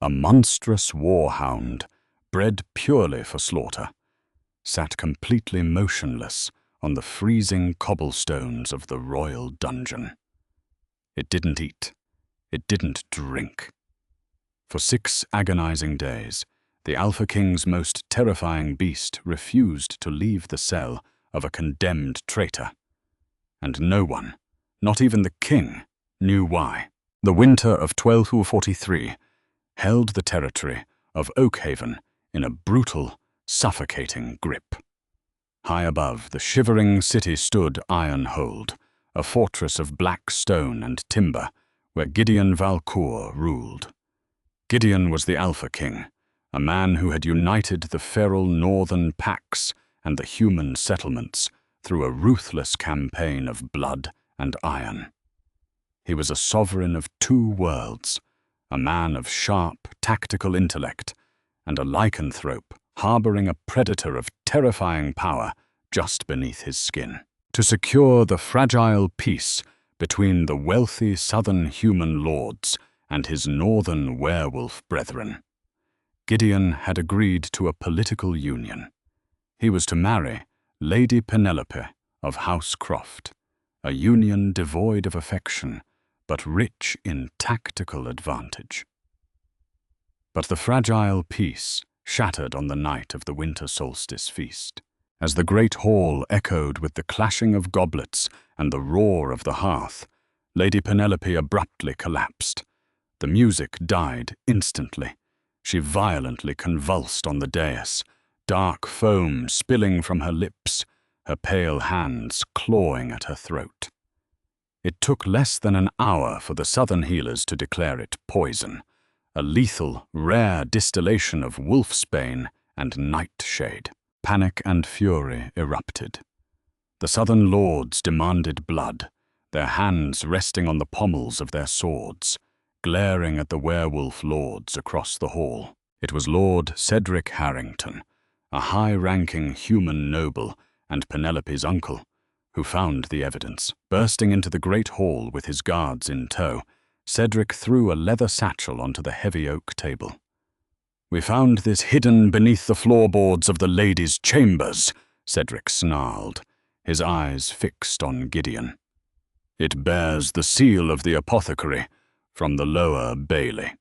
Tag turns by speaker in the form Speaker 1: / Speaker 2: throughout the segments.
Speaker 1: A monstrous war-hound, bred purely for slaughter, sat completely motionless on the freezing cobblestones of the royal dungeon. It didn't eat. It didn't drink. For 6 agonizing days, the Alpha King's most terrifying beast refused to leave the cell of a condemned traitor. And no one, not even the king, knew why. The winter of 1243 held the territory of Oakhaven in a brutal, suffocating grip. High above, the shivering city stood Ironhold, a fortress of black stone and timber where Gideon Valcour ruled. Gideon was the Alpha King, a man who had united the feral northern packs and the human settlements through a ruthless campaign of blood and iron. He was a sovereign of 2 worlds, a man of sharp, tactical intellect, and a lycanthrope harboring a predator of terrifying power just beneath his skin. To secure the fragile peace between the wealthy southern human lords and his northern werewolf brethren, Gideon had agreed to a political union. He was to marry Lady Penelope of House Croft, a union devoid of affection, but rich in tactical advantage. But the fragile peace shattered on the night of the winter solstice feast. As the great hall echoed with the clashing of goblets and the roar of the hearth, Lady Penelope abruptly collapsed. The music died instantly. She violently convulsed on the dais, dark foam spilling from her lips, her pale hands clawing at her throat. It took less than an hour for the southern healers to declare it poison, a lethal, rare distillation of wolfsbane and nightshade. Panic and fury erupted. The southern lords demanded blood, their hands resting on the pommels of their swords, glaring at the werewolf lords across the hall. It was Lord Cedric Harrington, a high-ranking human noble and Penelope's uncle, who found the evidence. Bursting into the great hall with his guards in tow, Cedric threw a leather satchel onto the heavy oak table. "We found this hidden beneath the floorboards of the ladies' chambers," Cedric snarled, his eyes fixed on Gideon. "It bears the seal of the apothecary from the lower bailey."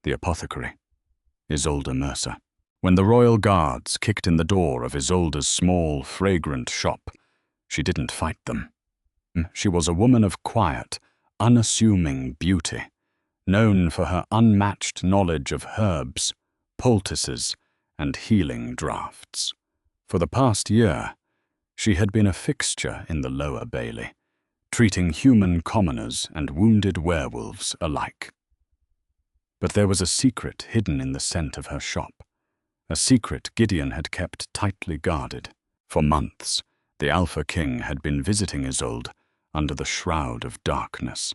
Speaker 1: The apothecary, Isolde Mercer. When the royal guards kicked in the door of Isolde's small, fragrant shop, she didn't fight them. She was a woman of quiet, unassuming beauty, known for her unmatched knowledge of herbs, poultices, and healing draughts. For the past year, she had been a fixture in the lower bailey, treating human commoners and wounded werewolves alike. But there was a secret hidden in the scent of her shop, a secret Gideon had kept tightly guarded. For months, the Alpha King had been visiting Isolde under the shroud of darkness.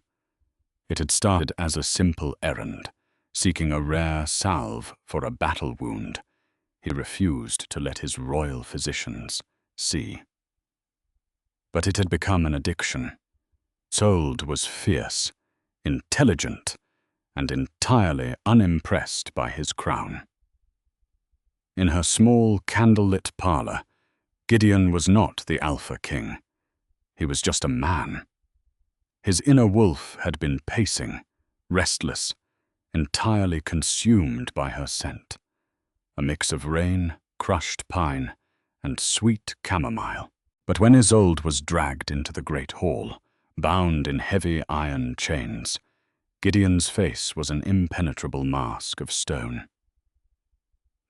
Speaker 1: It had started as a simple errand, seeking a rare salve for a battle wound he refused to let his royal physicians see. But it had become an addiction. Isolde was fierce, intelligent, and entirely unimpressed by his crown. In her small candlelit parlor, Gideon was not the Alpha King. He was just a man. His inner wolf had been pacing, restless, entirely consumed by her scent, a mix of rain, crushed pine, and sweet chamomile. But when Isolde was dragged into the great hall, bound in heavy iron chains, Gideon's face was an impenetrable mask of stone.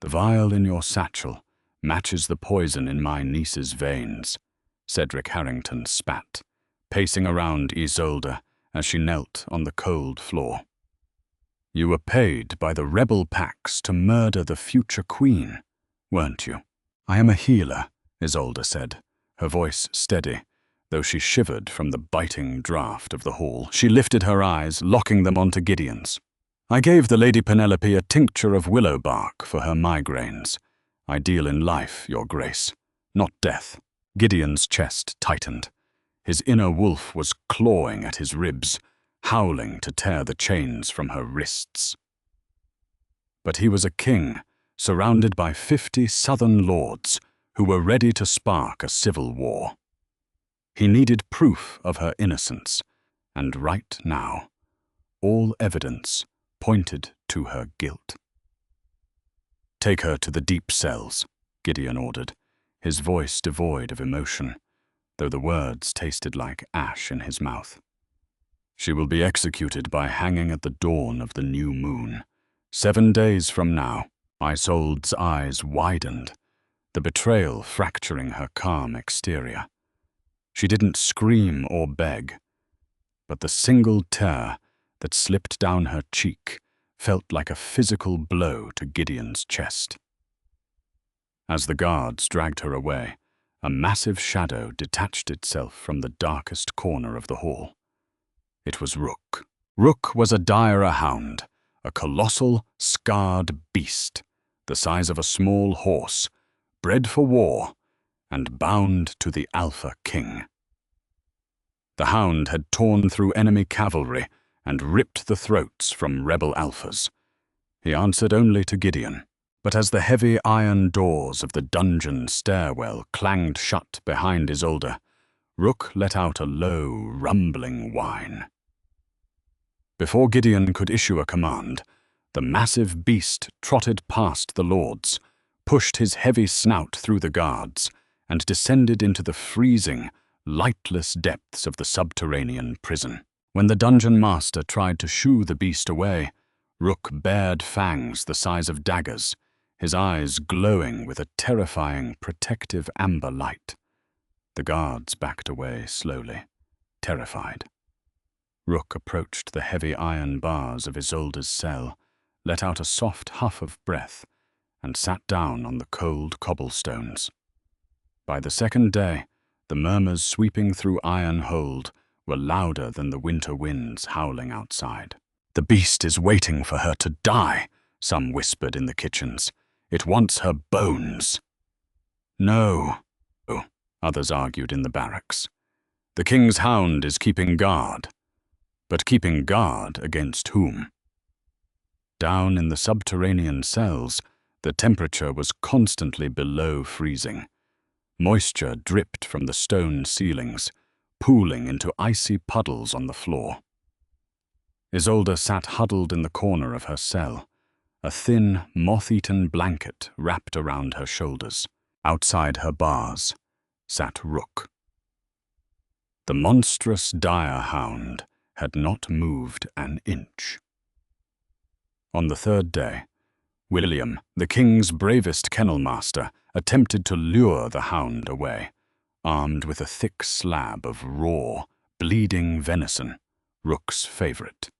Speaker 1: "The vial in your satchel matches the poison in my niece's veins," Cedric Harrington spat, pacing around Isolde as she knelt on the cold floor. "You were paid by the rebel packs to murder the future queen, weren't you?" "I am a healer," Isolde said, her voice steady, though she shivered from the biting draught of the hall. She lifted her eyes, locking them onto Gideon's. "I gave the Lady Penelope a tincture of willow bark for her migraines. I deal in life, your grace, not death." Gideon's chest tightened. His inner wolf was clawing at his ribs, howling to tear the chains from her wrists. But he was a king, surrounded by 50 southern lords who were ready to spark a civil war. He needed proof of her innocence, and right now, all evidence pointed to her guilt. "Take her to the deep cells," Gideon ordered, his voice devoid of emotion, though the words tasted like ash in his mouth. "She will be executed by hanging at the dawn of the new moon. 7 days from now." Isolde's eyes widened, the betrayal fracturing her calm exterior. She didn't scream or beg, but the single tear that slipped down her cheek felt like a physical blow to Gideon's chest. As the guards dragged her away, a massive shadow detached itself from the darkest corner of the hall. It was Rook. Rook was a dire hound, a colossal, scarred beast, the size of a small horse, bred for war, and bound to the Alpha King. The hound had torn through enemy cavalry and ripped the throats from rebel alphas. He answered only to Gideon, but as the heavy iron doors of the dungeon stairwell clanged shut behind Isolde, Rook let out a low, rumbling whine. Before Gideon could issue a command, the massive beast trotted past the lords, pushed his heavy snout through the guards, and descended into the freezing, lightless depths of the subterranean prison. When the dungeon master tried to shoo the beast away, Rook bared fangs the size of daggers, his eyes glowing with a terrifying, protective amber light. The guards backed away slowly, terrified. Rook approached the heavy iron bars of Isolde's cell, let out a soft huff of breath, and sat down on the cold cobblestones. By the second day, the murmurs sweeping through Iron Hold were louder than the winter winds howling outside. "The beast is waiting for her to die," some whispered in the kitchens. "It wants her bones." "No," others argued in the barracks. "The king's hound is keeping guard." But keeping guard against whom? Down in the subterranean cells, the temperature was constantly below freezing. Moisture dripped from the stone ceilings, pooling into icy puddles on the floor. Isolde sat huddled in the corner of her cell, a thin, moth-eaten blanket wrapped around her shoulders. Outside her bars sat Rook. The monstrous dire hound had not moved an inch. On the third day, William, the king's bravest kennel master, attempted to lure the hound away, armed with a thick slab of raw, bleeding venison, Rook's favorite.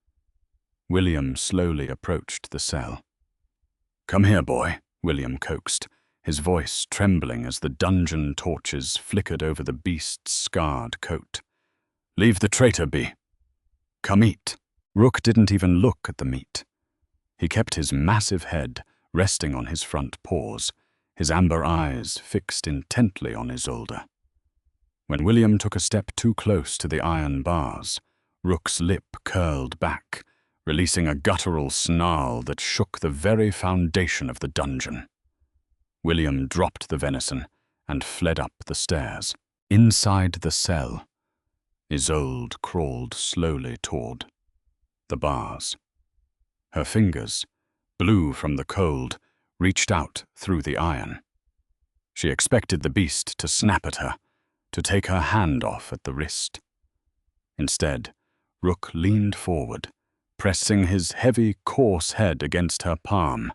Speaker 1: William slowly approached the cell. "Come here, boy," William coaxed, his voice trembling as the dungeon torches flickered over the beast's scarred coat. "Leave the traitor be. Come eat." Rook didn't even look at the meat. He kept his massive head resting on his front paws, his amber eyes fixed intently on Isolde. When William took a step too close to the iron bars, Rook's lip curled back, releasing a guttural snarl that shook the very foundation of the dungeon. William dropped the venison and fled up the stairs. Inside the cell, Isolde crawled slowly toward the bars. Her fingers, blue from the cold, reached out through the iron. She expected the beast to snap at her, to take her hand off at the wrist. Instead, Rook leaned forward, pressing his heavy, coarse head against her palm,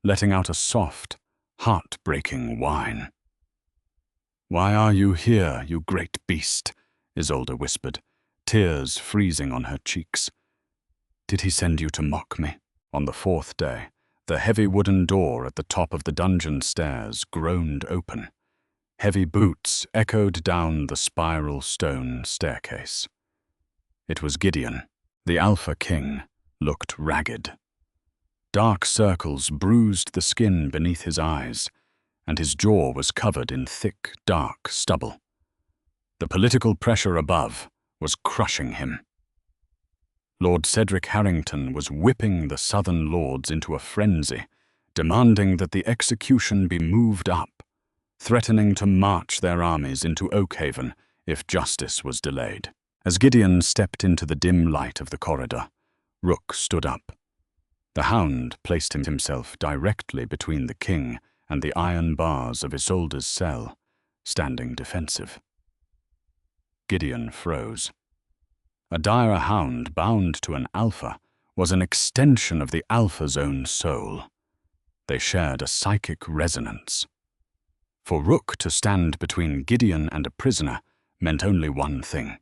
Speaker 1: letting out a soft, heart-breaking whine. "Why are you here, you great beast?" Isolde whispered, tears freezing on her cheeks. "Did he send you to mock me?" On the fourth day, the heavy wooden door at the top of the dungeon stairs groaned open. Heavy boots echoed down the spiral stone staircase. It was Gideon. The Alpha King looked ragged. Dark circles bruised the skin beneath his eyes, and his jaw was covered in thick, dark stubble. The political pressure above was crushing him. Lord Cedric Harrington was whipping the southern lords into a frenzy, demanding that the execution be moved up, threatening to march their armies into Oakhaven if justice was delayed. As Gideon stepped into the dim light of the corridor, Rook stood up. The hound placed himself directly between the king and the iron bars of Isolde's cell, standing defensive. Gideon froze. A dire hound bound to an alpha was an extension of the alpha's own soul. They shared a psychic resonance. For Rook to stand between Gideon and a prisoner meant only one thing.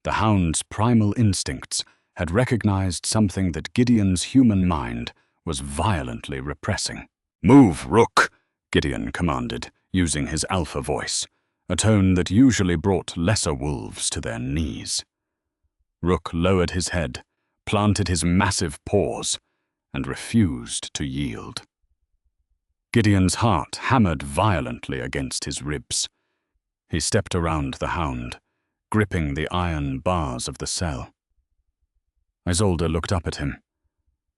Speaker 1: The hound's primal instincts had recognized something that Gideon's human mind was violently repressing. "Move, Rook," Gideon commanded, using his alpha voice, a tone that usually brought lesser wolves to their knees. Rook lowered his head, planted his massive paws, and refused to yield. Gideon's heart hammered violently against his ribs. He stepped around the hound, gripping the iron bars of the cell. Isolde looked up at him.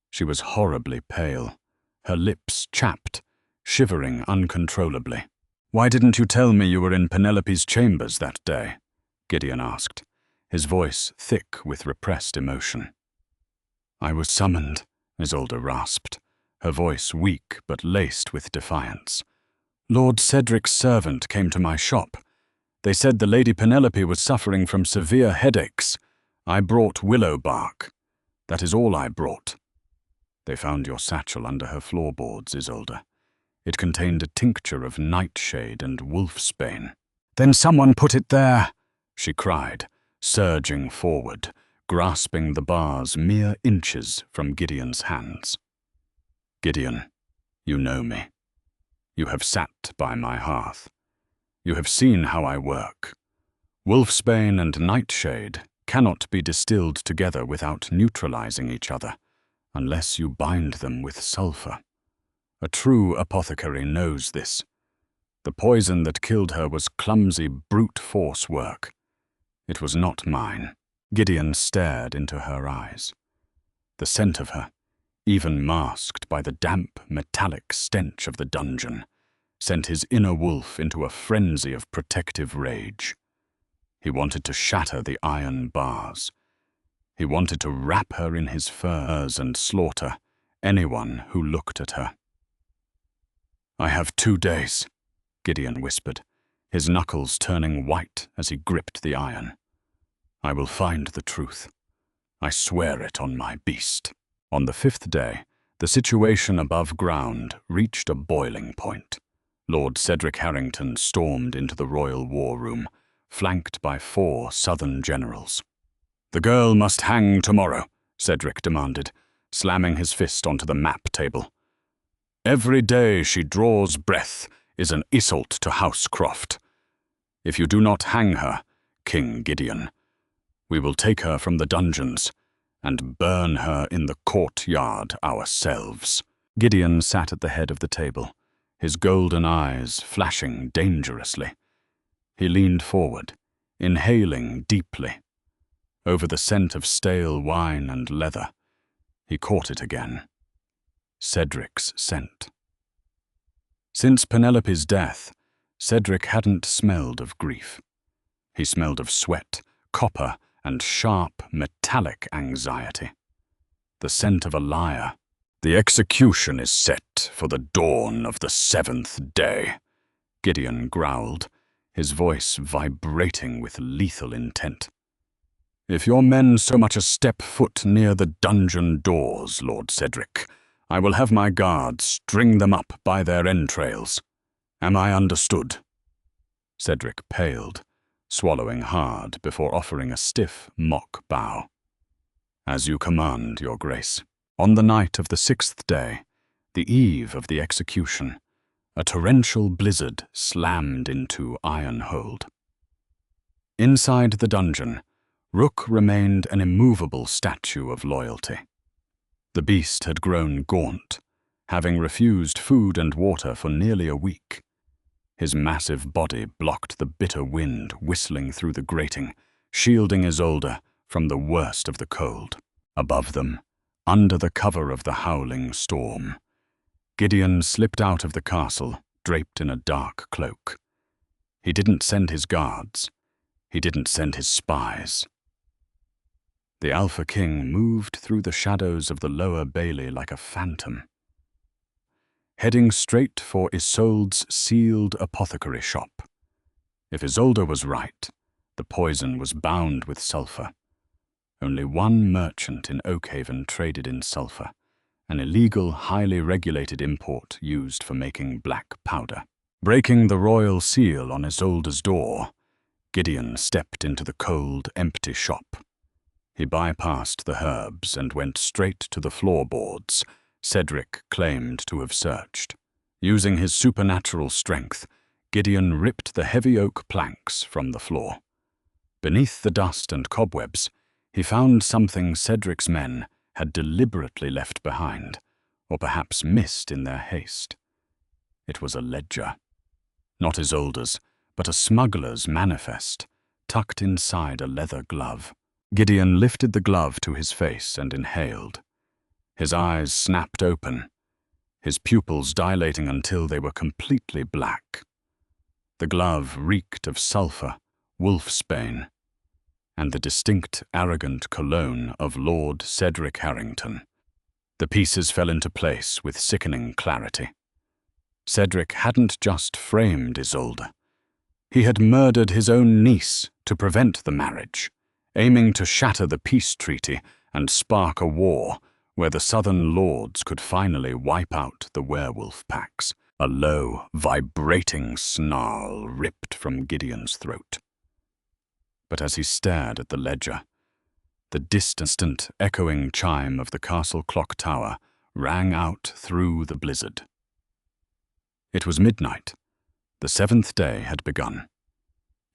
Speaker 1: She was horribly pale, her lips chapped, shivering uncontrollably. "Why didn't you tell me you were in Penelope's chambers that day?" Gideon asked, his voice thick with repressed emotion. "I was summoned," Isolde rasped, her voice weak but laced with defiance. "Lord Cedric's servant came to my shop. They said the Lady Penelope was suffering from severe headaches. I brought willow bark. That is all I brought." "They found your satchel under her floorboards, Isolde. It contained a tincture of nightshade and wolfsbane." "Then someone put it there," she cried, surging forward, grasping the bars mere inches from Gideon's hands. "Gideon, you know me. You have sat by my hearth. You have seen how I work. Wolfsbane and nightshade cannot be distilled together without neutralizing each other, unless you bind them with sulfur. A true apothecary knows this. The poison that killed her was clumsy brute force work. It was not mine." Gideon stared into her eyes. The scent of her, even masked by the damp, metallic stench of the dungeon, sent his inner wolf into a frenzy of protective rage. He wanted to shatter the iron bars. He wanted to wrap her in his furs and slaughter anyone who looked at her. "I have 2 days," Gideon whispered, his knuckles turning white as he gripped the iron. "I will find the truth. I swear it on my beast." On the 5th day, the situation above ground reached a boiling point. Lord Cedric Harrington stormed into the royal war room, flanked by 4 southern generals. "The girl must hang tomorrow," Cedric demanded, slamming his fist onto the map table. "Every day she draws breath is an insult to House Croft. If you do not hang her, King Gideon, we will take her from the dungeons and burn her in the courtyard ourselves." Gideon sat at the head of the table, his golden eyes flashing dangerously. He leaned forward, inhaling deeply. Over the scent of stale wine and leather, he caught it again. Cedric's scent. Since Penelope's death, Cedric hadn't smelled of grief. He smelled of sweat, copper, and sharp, metallic anxiety. The scent of a liar. "The execution is set for the dawn of the 7th day, Gideon growled, his voice vibrating with lethal intent. "If your men so much as step foot near the dungeon doors, Lord Cedric, I will have my guards string them up by their entrails. Am I understood?" Cedric paled, swallowing hard before offering a stiff mock bow. "As you command, Your Grace." On the night of the 6th day, the eve of the execution, a torrential blizzard slammed into Ironhold. Inside the dungeon, Rook remained an immovable statue of loyalty. The beast had grown gaunt, having refused food and water for nearly a week. His massive body blocked the bitter wind whistling through the grating, shielding Isolde from the worst of the cold. Above them, under the cover of the howling storm, Gideon slipped out of the castle, draped in a dark cloak. He didn't send his guards. He didn't send his spies. The Alpha King moved through the shadows of the lower bailey like a phantom, heading straight for Isolde's sealed apothecary shop. If Isolde was right, the poison was bound with sulfur. Only one merchant in Oakhaven traded in sulfur, an illegal, highly regulated import used for making black powder. Breaking the royal seal on Isolde's door, Gideon stepped into the cold, empty shop. He bypassed the herbs and went straight to the floorboards Cedric claimed to have searched. Using his supernatural strength, Gideon ripped the heavy oak planks from the floor. Beneath the dust and cobwebs, he found something Cedric's men had deliberately left behind, or perhaps missed in their haste. It was a ledger. Not Isolde's, but a smuggler's manifest, tucked inside a leather glove. Gideon lifted the glove to his face and inhaled. His eyes snapped open, his pupils dilating until they were completely black. The glove reeked of sulfur, wolfsbane, and the distinct, arrogant cologne of Lord Cedric Harrington. The pieces fell into place with sickening clarity. Cedric hadn't just framed Isolde. He had murdered his own niece to prevent the marriage, aiming to shatter the peace treaty and spark a war where the southern lords could finally wipe out the werewolf packs. A low, vibrating snarl ripped from Gideon's throat. But as he stared at the ledger, the distant, echoing chime of the castle clock tower rang out through the blizzard. It was midnight. The 7th day had begun.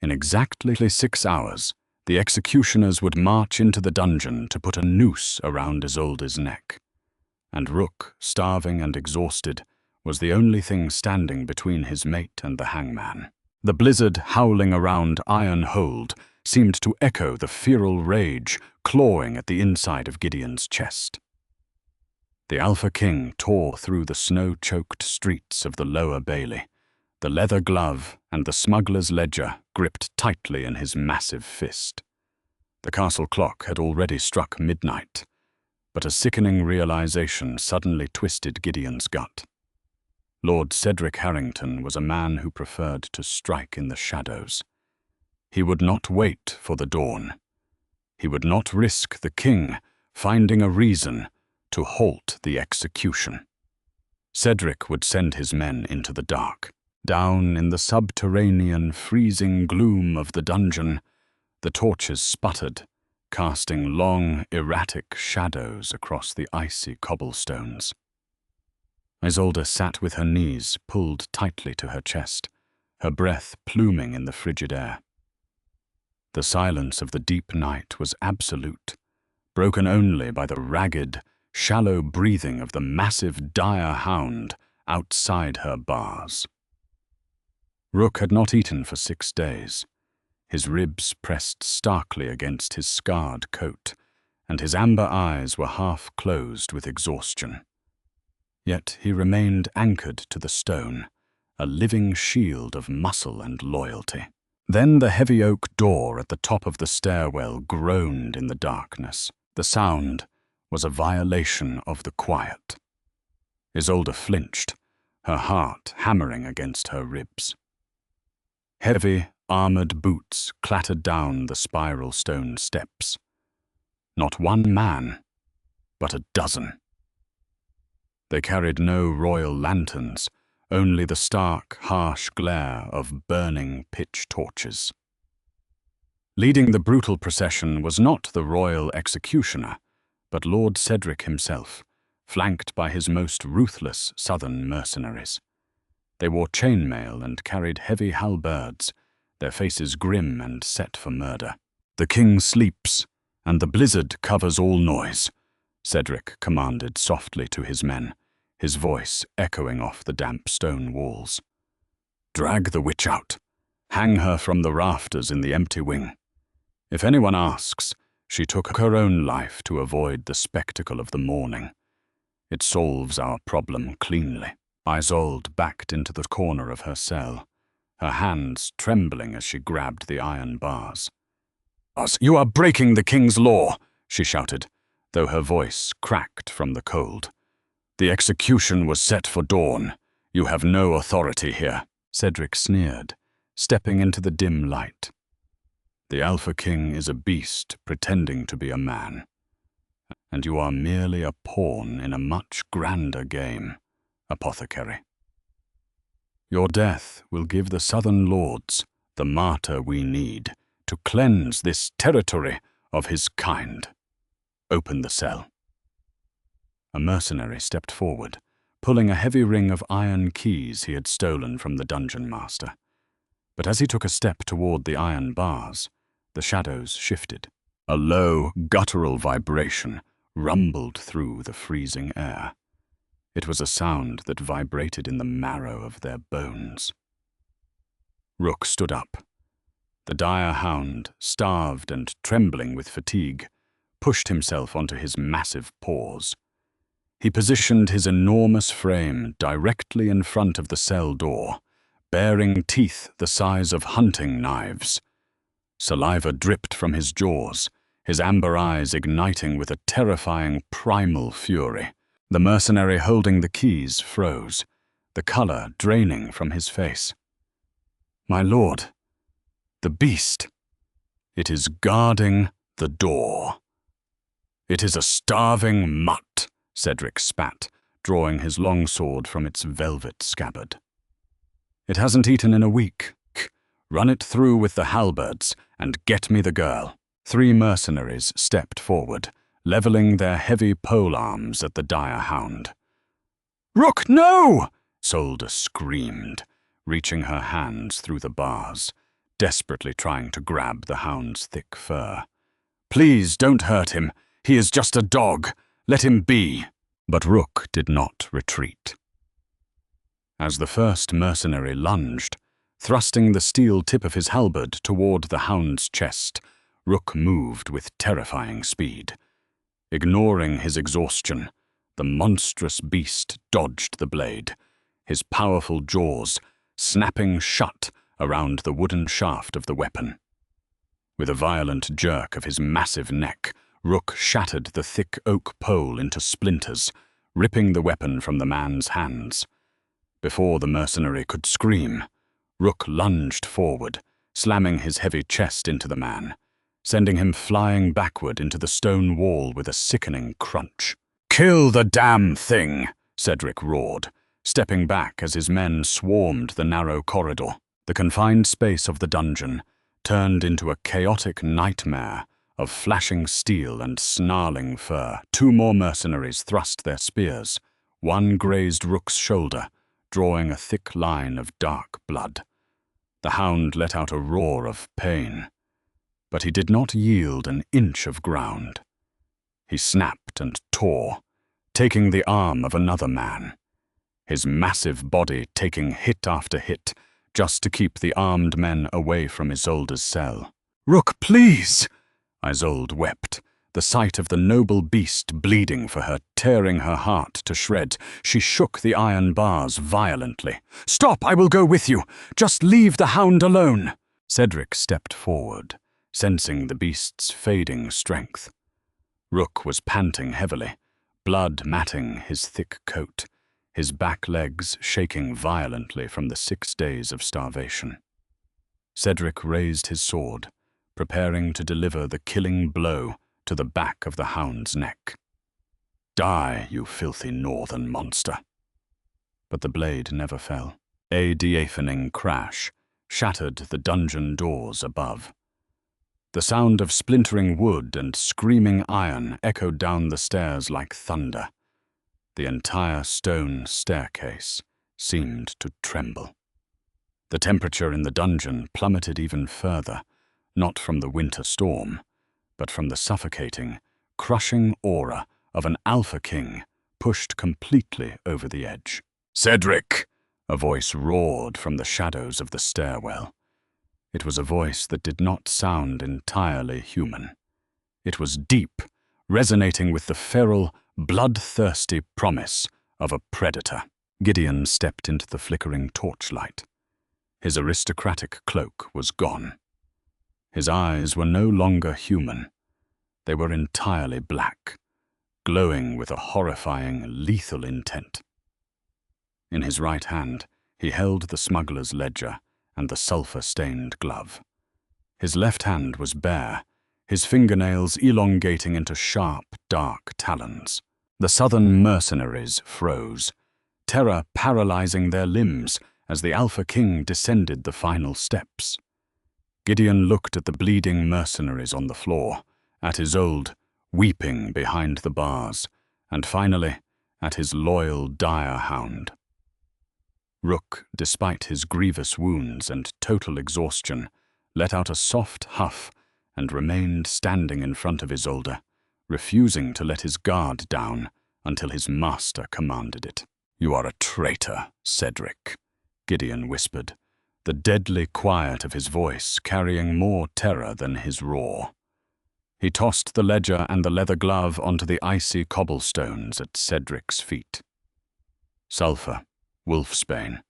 Speaker 1: In exactly 6 hours, the executioners would march into the dungeon to put a noose around Isolde's neck. And Rook, starving and exhausted, was the only thing standing between his mate and the hangman. The blizzard howling around Iron Hold seemed to echo the feral rage clawing at the inside of Gideon's chest. The Alpha King tore through the snow-choked streets of the lower bailey, the leather glove and the smuggler's ledger gripped tightly in his massive fist. The castle clock had already struck midnight, but a sickening realization suddenly twisted Gideon's gut. Lord Cedric Harrington was a man who preferred to strike in the shadows. He would not wait for the dawn. He would not risk the king finding a reason to halt the execution. Cedric would send his men into the dark. Down in the subterranean, freezing gloom of the dungeon, the torches sputtered, casting long, erratic shadows across the icy cobblestones. Isolde sat with her knees pulled tightly to her chest, her breath pluming in the frigid air. The silence of the deep night was absolute, broken only by the ragged, shallow breathing of the massive dire hound outside her bars. Rook had not eaten for 6 days. His ribs pressed starkly against his scarred coat, and his amber eyes were half closed with exhaustion. Yet he remained anchored to the stone, a living shield of muscle and loyalty. Then the heavy oak door at the top of the stairwell groaned in the darkness. The sound was a violation of the quiet. Isolde flinched, her heart hammering against her ribs. Heavy, armored boots clattered down the spiral stone steps. Not one man, but a dozen. They carried no royal lanterns, only the stark, harsh glare of burning pitch torches. Leading the brutal procession was not the royal executioner, but Lord Cedric himself, flanked by his most ruthless southern mercenaries. They wore chainmail and carried heavy halberds, their faces grim and set for murder. "The king sleeps, and the blizzard covers all noise," Cedric commanded softly to his men, his voice echoing off the damp stone walls. "Drag the witch out. Hang her from the rafters in the empty wing. If anyone asks, She took her own life to avoid the spectacle of the morning. It solves our problem cleanly. Isolde backed into the corner of her cell, her hands trembling as she grabbed the iron bars. "You are breaking the king's law," she shouted, though her voice cracked from the cold. "The execution was set for dawn. You have no authority here," Cedric sneered, stepping into the dim light. "The Alpha King is a beast pretending to be a man, and you are merely a pawn in a much grander game, apothecary. Your death will give the Southern Lords the martyr we need to cleanse this territory of his kind. Open the cell." A mercenary stepped forward, pulling a heavy ring of iron keys he had stolen from the dungeon master. But as he took a step toward the iron bars, the shadows shifted. A low, guttural vibration rumbled through the freezing air. It was a sound that vibrated in the marrow of their bones. Rook stood up. The dire hound, starved and trembling with fatigue, pushed himself onto his massive paws. He positioned his enormous frame directly in front of the cell door, baring teeth the size of hunting knives. Saliva dripped from his jaws, his amber eyes igniting with a terrifying primal fury. The mercenary holding the keys froze, the color draining from his face. "My lord, the beast. It is guarding the door." "It is a starving mutt," Cedric spat, drawing his longsword from its velvet scabbard. "It hasn't eaten in a week. Run it through with the halberds and get me the girl." 3 mercenaries stepped forward, leveling their heavy polearms at the dire hound. "Rook, no!" Isolde screamed, reaching her hands through the bars, desperately trying to grab the hound's thick fur. "Please don't hurt him. He is just a dog. Let him be." But Rook did not retreat. As the first mercenary lunged, thrusting the steel tip of his halberd toward the hound's chest, Rook moved with terrifying speed. Ignoring his exhaustion, the monstrous beast dodged the blade, his powerful jaws snapping shut around the wooden shaft of the weapon. With a violent jerk of his massive neck, Rook shattered the thick oak pole into splinters, ripping the weapon from the man's hands. Before the mercenary could scream, Rook lunged forward, slamming his heavy chest into the man, sending him flying backward into the stone wall with a sickening crunch. "Kill the damn thing!" Cedric roared, stepping back as his men swarmed the narrow corridor. The confined space of the dungeon turned into a chaotic nightmare of flashing steel and snarling fur. 2 more mercenaries thrust their spears. One grazed Rook's shoulder, drawing a thick line of dark blood. The hound let out a roar of pain, but he did not yield an inch of ground. He snapped and tore, taking the arm of another man, his massive body taking hit after hit just to keep the armed men away from Isolde's cell. "Rook, please!" Isolde wept, the sight of the noble beast bleeding for her, tearing her heart to shreds. She shook the iron bars violently. "Stop, I will go with you. Just leave the hound alone." Cedric stepped forward, sensing the beast's fading strength. Rook was panting heavily, blood matting his thick coat, his back legs shaking violently from the 6 days of starvation. Cedric raised his sword, preparing to deliver the killing blow to the back of the hound's neck. "Die, you filthy northern monster." But the blade never fell. A deafening crash shattered the dungeon doors above. The sound of splintering wood and screaming iron echoed down the stairs like thunder. The entire stone staircase seemed to tremble. The temperature in the dungeon plummeted even further, not from the winter storm, but from the suffocating, crushing aura of an Alpha King pushed completely over the edge. "Cedric!" A voice roared from the shadows of the stairwell. It was a voice that did not sound entirely human. It was deep, resonating with the feral, bloodthirsty promise of a predator. Gideon stepped into the flickering torchlight. His aristocratic cloak was gone. His eyes were no longer human. They were entirely black, glowing with a horrifying, lethal intent. In his right hand, he held the smuggler's ledger and the sulphur-stained glove. His left hand was bare, his fingernails elongating into sharp, dark talons. The southern mercenaries froze, terror paralyzing their limbs as the Alpha King descended the final steps. Gideon looked at the bleeding mercenaries on the floor, at Isolde, weeping behind the bars, and finally at his loyal dire-hound. Rook, despite his grievous wounds and total exhaustion, let out a soft huff and remained standing in front of Isolde, refusing to let his guard down until his master commanded it. "You are a traitor, Cedric," Gideon whispered, the deadly quiet of his voice carrying more terror than his roar. He tossed the ledger and the leather glove onto the icy cobblestones at Cedric's feet. "Sulphur, wolfsbane,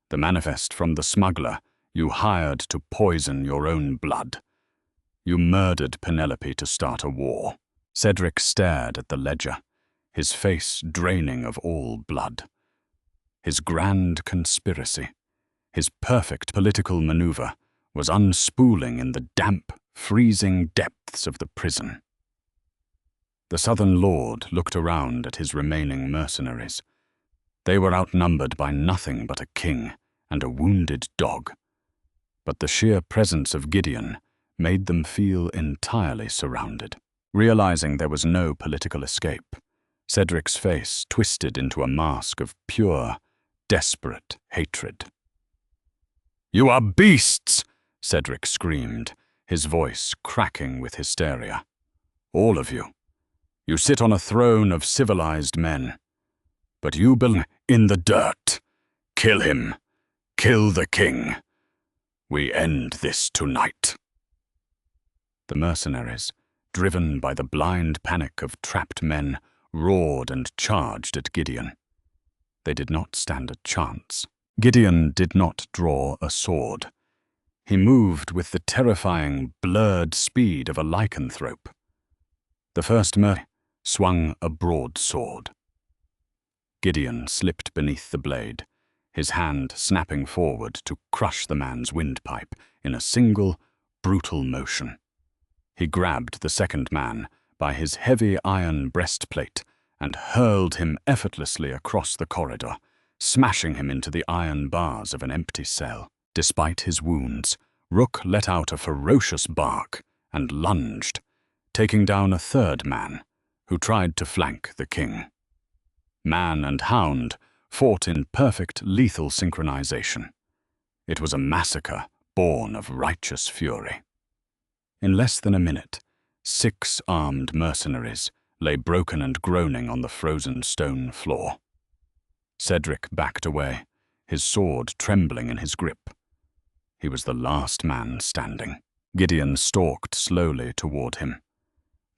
Speaker 1: the manifest from the smuggler you hired to poison your own blood. You murdered Penelope to start a war." Cedric stared at the ledger, his face draining of all blood. His grand conspiracy, his perfect political maneuver, was unspooling in the damp, freezing depths of the prison. The Southern Lord looked around at his remaining mercenaries. They were outnumbered by nothing but a king and a wounded dog. But the sheer presence of Gideon made them feel entirely surrounded. Realizing there was no political escape, Cedric's face twisted into a mask of pure, desperate hatred. "You are beasts!" Cedric screamed, his voice cracking with hysteria. "All of you. You sit on a throne of civilized men, but you belong in the dirt. Kill him. Kill the king. We end this tonight." The mercenaries, driven by the blind panic of trapped men, roared and charged at Gideon. They did not stand a chance. Gideon did not draw a sword. He moved with the terrifying, blurred speed of a lycanthrope. The first merc swung a broadsword. Gideon slipped beneath the blade, his hand snapping forward to crush the man's windpipe in a single, brutal motion. He grabbed the second man by his heavy iron breastplate and hurled him effortlessly across the corridor, smashing him into the iron bars of an empty cell. Despite his wounds, Rook let out a ferocious bark and lunged, taking down a third man who tried to flank the king. Man and hound fought in perfect lethal synchronization. It was a massacre born of righteous fury. In less than a minute, 6 armed mercenaries lay broken and groaning on the frozen stone floor. Cedric backed away, his sword trembling in his grip. He was the last man standing. Gideon stalked slowly toward him.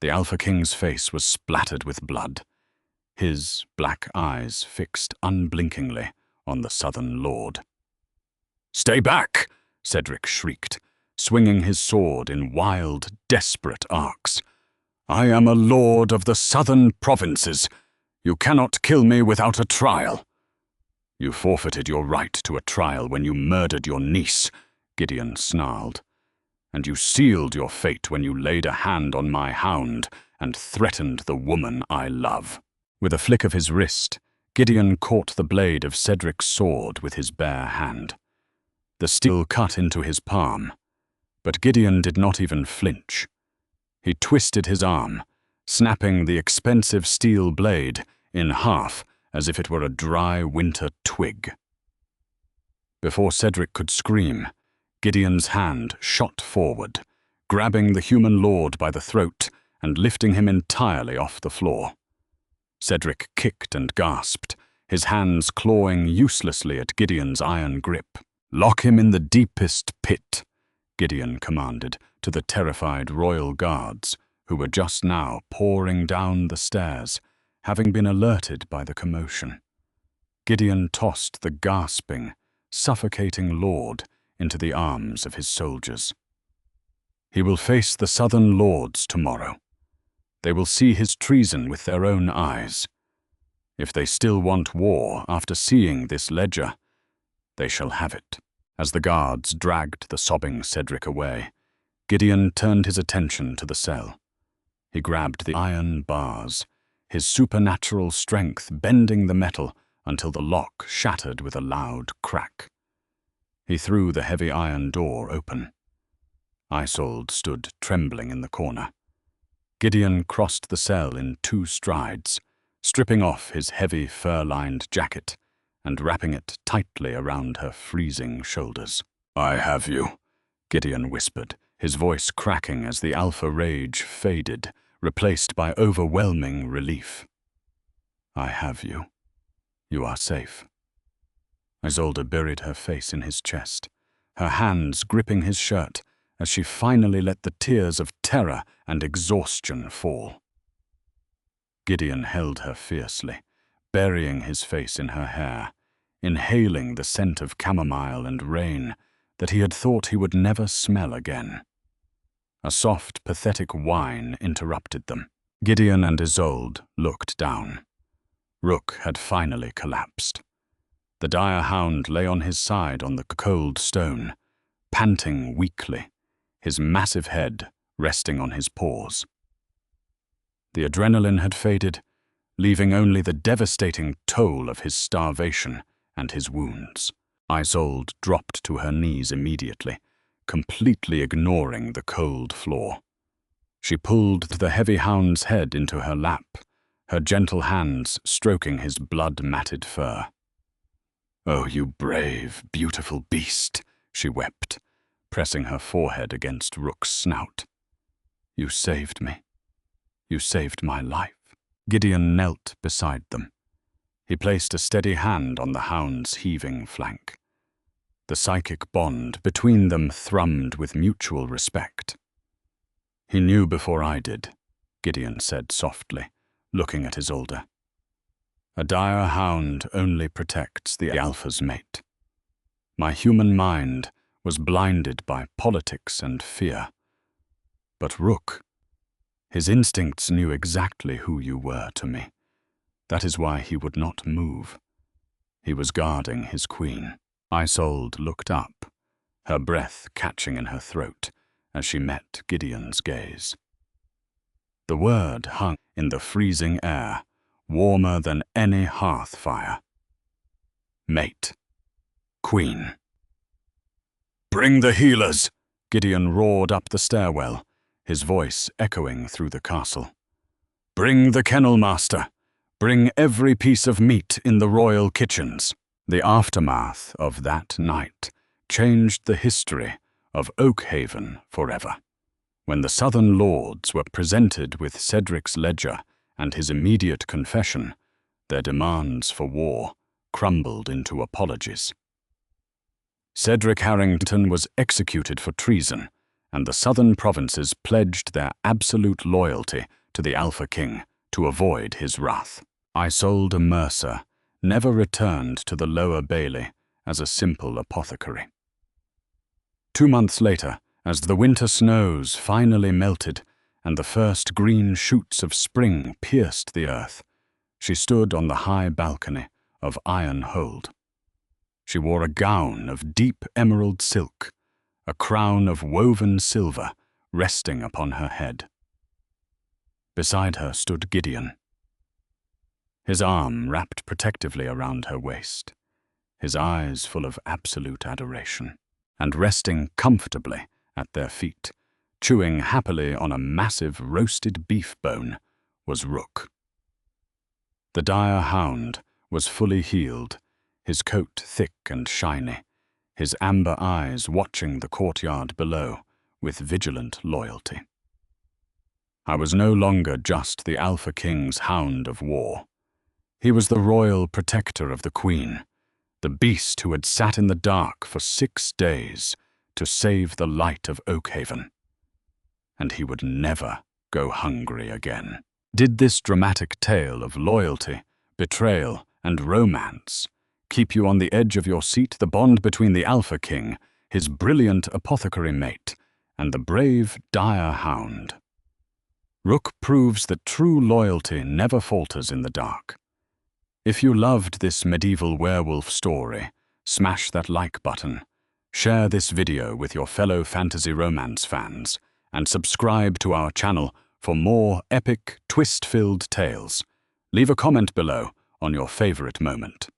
Speaker 1: The Alpha King's face was splattered with blood, his black eyes fixed unblinkingly on the Southern Lord. "Stay back!" Cedric shrieked, swinging his sword in wild, desperate arcs. "I am a lord of the southern provinces. You cannot kill me without a trial." "You forfeited your right to a trial when you murdered your niece," Gideon snarled. "And you sealed your fate when you laid a hand on my hound and threatened the woman I love." With a flick of his wrist, Gideon caught the blade of Cedric's sword with his bare hand. The steel cut into his palm, but Gideon did not even flinch. He twisted his arm, snapping the expensive steel blade in half as if it were a dry winter twig. Before Cedric could scream, Gideon's hand shot forward, grabbing the human lord by the throat and lifting him entirely off the floor. Cedric kicked and gasped, his hands clawing uselessly at Gideon's iron grip. "Lock him in the deepest pit," Gideon commanded to the terrified royal guards who were just now pouring down the stairs, having been alerted by the commotion. Gideon tossed the gasping, suffocating lord into the arms of his soldiers. He will face the southern lords tomorrow. They will see his treason with their own eyes. If they still want war after seeing this ledger, they shall have it. As the guards dragged the sobbing Cedric away, Gideon turned his attention to the cell. He grabbed the iron bars, his supernatural strength bending the metal until the lock shattered with a loud crack. He threw the heavy iron door open. Isolde stood trembling in the corner. Gideon crossed the cell in 2 strides, stripping off his heavy fur-lined jacket and wrapping it tightly around her freezing shoulders. "I have you," Gideon whispered, his voice cracking as the alpha rage faded, replaced by overwhelming relief. "I have you. You are safe." Isolde buried her face in his chest, her hands gripping his shirt as she finally let the tears of terror and exhaustion fall. Gideon held her fiercely, burying his face in her hair, inhaling the scent of chamomile and rain that he had thought he would never smell again. A soft, pathetic whine interrupted them. Gideon and Isolde looked down. Rook had finally collapsed. The dire hound lay on his side on the cold stone, panting weakly, his massive head resting on his paws. The adrenaline had faded, leaving only the devastating toll of his starvation and his wounds. Isolde dropped to her knees immediately, completely ignoring the cold floor. She pulled the heavy hound's head into her lap, her gentle hands stroking his blood-matted fur. "Oh, you brave, beautiful beast," she wept, pressing her forehead against Rook's snout. "You saved me. You saved my life." Gideon knelt beside them. He placed a steady hand on the hound's heaving flank. The psychic bond between them thrummed with mutual respect. "He knew before I did," Gideon said softly, looking at Isolde. "A dire hound only protects the alpha's mate. My human mind was blinded by politics and fear. But Rook, his instincts knew exactly who you were to me. That is why he would not move. He was guarding his queen." Isolde looked up, her breath catching in her throat as she met Gideon's gaze. The word hung in the freezing air, warmer than any hearth fire. Mate. Queen. "Bring the healers!" Gideon roared up the stairwell, his voice echoing through the castle. "Bring the kennel master! Bring every piece of meat in the royal kitchens." The aftermath of that night changed the history of Oakhaven forever. When the southern lords were presented with Cedric's ledger and his immediate confession, their demands for war crumbled into apologies. Cedric Harrington was executed for treason, and the southern provinces pledged their absolute loyalty to the Alpha King to avoid his wrath. Isolde Mercer never returned to the Lower Bailey as a simple apothecary. 2 months later, as the winter snows finally melted and the first green shoots of spring pierced the earth, she stood on the high balcony of Iron Hold. She wore a gown of deep emerald silk, a crown of woven silver resting upon her head. Beside her stood Gideon, his arm wrapped protectively around her waist, his eyes full of absolute adoration, and resting comfortably at their feet, chewing happily on a massive roasted beef bone, was Rook. The dire hound was fully healed, his coat thick and shiny, his amber eyes watching the courtyard below with vigilant loyalty. I was no longer just the Alpha King's hound of war. He was the royal protector of the Queen, the beast who had sat in the dark for 6 days to save the light of Oakhaven. And he would never go hungry again. Did this dramatic tale of loyalty, betrayal, and romance keep you on the edge of your seat, the bond between the Alpha King, his brilliant apothecary mate, and the brave dire hound? Rook proves that true loyalty never falters in the dark. If you loved this medieval werewolf story, smash that like button, share this video with your fellow fantasy romance fans, and subscribe to our channel for more epic, twist-filled tales. Leave a comment below on your favorite moment.